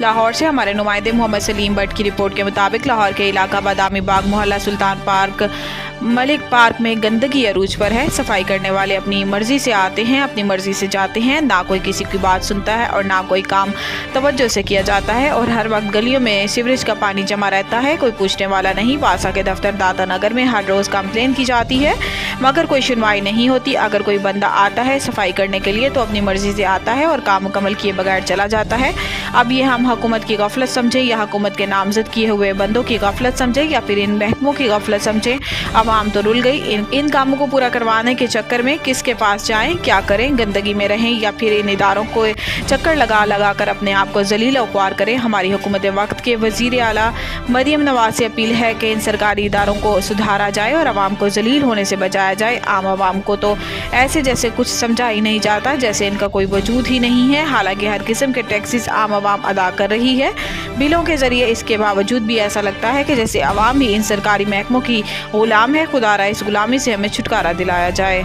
لاہور سے ہمارے نمائندے محمد سلیم بٹ کی رپورٹ کے مطابق لاہور کے علاقہ بادامی باغ محلہ سلطان پارک ملک پارک میں گندگی عروج پر ہے۔ صفائی کرنے والے اپنی مرضی سے آتے ہیں، اپنی مرضی سے جاتے ہیں، نہ کوئی کسی کی بات سنتا ہے اور نہ کوئی کام توجہ سے کیا جاتا ہے، اور ہر وقت گلیوں میں سیوریج کا پانی جمع رہتا ہے، کوئی پوچھنے والا نہیں۔ واسا کے دفتر داتا نگر میں ہر روز کمپلین کی جاتی ہے مگر کوئی سنوائی نہیں ہوتی۔ اگر کوئی بندہ آتا ہے صفائی کرنے کے لیے تو اپنی مرضی سے آتا ہے اور کام مکمل کیے بغیر چلا جاتا ہے۔ اب یہ ہم حکومت کی غفلت سمجھیں یا حکومت کے نامزد کیے ہوئے بندوں کی غفلت سمجھیں یا پھر ان محکموں کی غفلت سمجھیں، عوام تو رل گئی۔ ان کاموں کو پورا کروانے کے چکر میں کس کے پاس جائیں، کیا کریں، گندگی میں رہیں یا پھر ان اداروں کو چکر لگا لگا کر اپنے آپ کو ذلیل و خوار کریں۔ ہماری حکومت وقت کے وزیر اعلیٰ مریم نواز سے اپیل ہے کہ ان سرکاری اداروں کو سدھارا جائے اور عوام کو ذلیل ہونے سے بچایا جائے۔ عام عوام کو تو ایسے جیسے کچھ سمجھا ہی نہیں جاتا، جیسے ان کا کوئی وجود ہی نہیں ہے، حالانکہ ہر قسم کے ٹیکسز عام عوام ادا کر رہی ہے بلوں کے ذریعے۔ اس کے باوجود بھی ایسا لگتا ہے کہ جیسے عوام ہی ان سرکاری محکموں کی غلام ہے۔ خدا را اس غلامی سے ہمیں چھٹکارا دلایا جائے۔